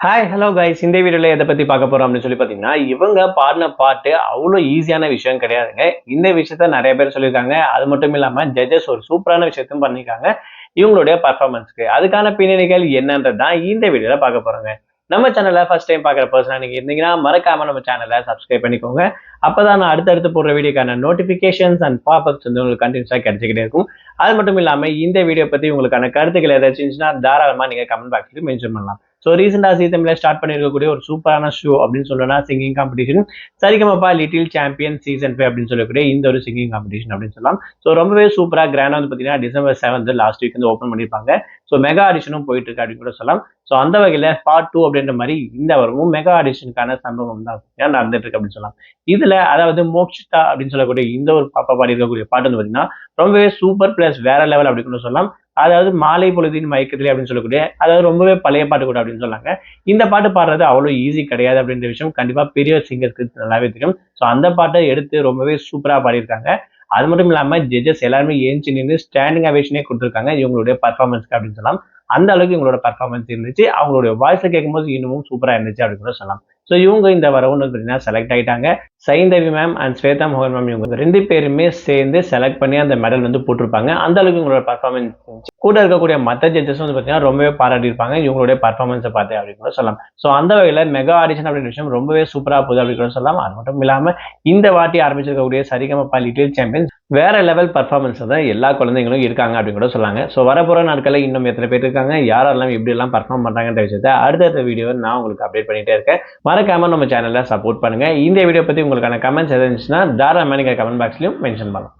Hi hello guys, இந்த வீடியோல எதை பத்தி பார்க்க போறோம் அப்படின்னு சொல்லி பாத்தீங்கன்னா, இவங்க பாடின பாட்டு அவ்வளோ ஈஸியான விஷயம் கிடையாதுங்க. இந்த விஷயத்த நிறைய பேர் சொல்லியிருக்காங்க. அது மட்டும் இல்லாம ஜட்ஜஸ் ஒரு சூப்பரான விஷயத்தையும் பண்ணியிருக்காங்க இவங்களுடைய பர்ஃபார்மன்ஸ்க்கு. அதுக்கான பின்னணிகள் என்னன்றது தான் இந்த வீடியோல பார்க்க போறோங்க. நம்ம சேனலை ஃபர்ஸ்ட் டைம் பார்க்குற பர்சனா நீங்க இருந்தீங்கன்னா மறக்காம நம்ம சேனலை சப்ஸ்கிரைப் பண்ணிக்கோங்க. அப்பதான் நான் அடுத்தடுத்து போடுற வீடியோக்கான நோட்டிபிகேஷன்ஸ் அண்ட் பாப்அப்ஸ் வந்து உங்களுக்கு கண்டினியூஸா கிடைச்சிக்கிட்டே இருக்கும். அது மட்டும் இல்லாம இந்த வீடியோ பத்தி உங்களுக்கான கருத்துக்கள் ஏதாச்சும் இருந்துச்சுன்னா தாராளமா நீங்க கமெண்ட் பாக்ஸ்ல மென்ஷன் பண்ணலாம். ஸோ ரீசெண்டாக ஜீ தமிழ்ல ஸ்டார்ட் பண்ணியிருக்கக்கூடிய ஒரு சூப்பரான ஷோ அப்படின்னு சொல்லணும்னா singing competition Saregamapa little champion season 5 அப்படின்னு சொல்லக்கூடிய இந்த ஒரு சிங்கிங் காம்படிஷன் அப்படின்னு சொல்லலாம். ஸோ ரொம்பவே சூப்பராக கிராண்டாக வந்து பார்த்தீங்கன்னா December 7 லாஸ்ட் வீக் வந்து ஓப்பன் பண்ணியிருப்பாங்க. ஸோ மெகா ஆடிஷனும் போயிட்டு இருக்கு அப்படின்னு கூட சொல்லலாம். ஸோ அந்த வகையில் பார்ட் 2 அப்படின்ற மாதிரி இந்த வருமும் மெகா ஆடிஷனுக்கான சம்பவம் தான் நடந்துட்டு இருக்கு அப்படின்னு சொல்லலாம். இதுல அதாவது மோக்ஷிதா அப்படின்னு சொல்லக்கூடிய இந்த ஒரு பாப்பா பாடி இருக்கக்கூடிய பாட்டு வந்து பார்த்தீங்கன்னா ரொம்பவே சூப்பர் பிளஸ் வேற லெவல் அப்படின்னு கூட சொல்லலாம். அதாவது மாலை பொழுதின் மயக்கத்திலே அப்படின்னு சொல்லக்கூடிய அதாவது ரொம்பவே பழைய பாட்டு கூட அப்படின்னு சொன்னாங்க. இந்த பாட்டு பாடுறது அவ்வளவு ஈஸி கிடையாது அப்படின்ற விஷயம் கண்டிப்பா பெரிய சிங்கருக்கு நல்லாவே தெரியும். ஸோ அந்த பாட்டை எடுத்து ரொம்பவே சூப்பரா பாடியிருக்காங்க. அது மட்டும் இல்லாம ஜட்ஜஸ் எல்லாருமே ஏஞ்சி நின்று ஸ்டாண்டிங் அவேஷனே கொடுத்துருக்காங்க இவங்களுடைய பர்ஃபார்மன்ஸ்க்கு அப்படின்னு சொல்லலாம். அந்த அளவுக்கு இவங்களோட பர்ஃபார்மன்ஸ் இருந்துச்சு. அவங்களுடைய வாய்ஸை கேட்கும்போது இன்னமும் சூப்பரா இருந்துச்சு அப்படின்னு கூட சொல்லலாம். ஸோ இவங்க இந்த வரவுன்னு பார்த்தீங்கன்னா செலக்ட் ஆயிட்டாங்க. சைந்தவி மேம் அண்ட் ஸ்வேதா மோகன் மேம் இவங்க 2 பேருமே சேர்ந்து செலக்ட் பண்ணி அந்த மெடல் வந்து போட்டிருப்பாங்க. அந்த அளவுக்கு இவங்களோட பர்ஃபார்மன்ஸ் கூட இருக்கக்கூடிய மற்ற ஜட்ஜஸ் வந்து பார்த்தீங்கன்னா ரொம்பவே பாராட்டியிருப்பாங்க இவங்களுடைய பர்ஃபார்மன்ஸை பார்த்து அப்படின்னு கூட சொல்லலாம். ஸோ அந்த வகையில் மெகா ஆடிஷன் அப்படின்ற விஷயம் ரொம்பவே சூப்பராக போகுது அப்படின்னு கூட சொல்லலாம். அது மட்டும் இல்லாமல் இந்த வாட்டி ஆரம்பிச்சிருக்கக்கூடிய சரிகமபா லிட்டில் சாம்பியன்ஸ் வேற லெவல் பர்ஃபார்மன்ஸ் தான் எல்லா குழந்தைங்களும் இருக்காங்க அப்படின்னு கூட சொல்லாங்க. ஸோ வரப்போற நாட்களில் இன்னும் எத்தனை பேர் இருக்காங்க, யாரெல்லாம் எப்படி எல்லாம் பர்ஃபார்ம் பண்றாங்கன்ற விஷயத்தை அடுத்த வீடியோ நான் உங்களுக்கு அப்டேட் பண்ணிட்டே இருக்கேன். மறக்காம நம்ம சேனலை சப்போர்ட் பண்ணுங்க. இந்த வீடியோ பத்தி உங்களுக்கான கமெண்ட்ஸ் எதாவது இருந்துச்சுன்னா தாராளமாக நீங்க கமெண்ட் பாக்ஸ்லயும் மென்ஷன் பண்ணலாம்.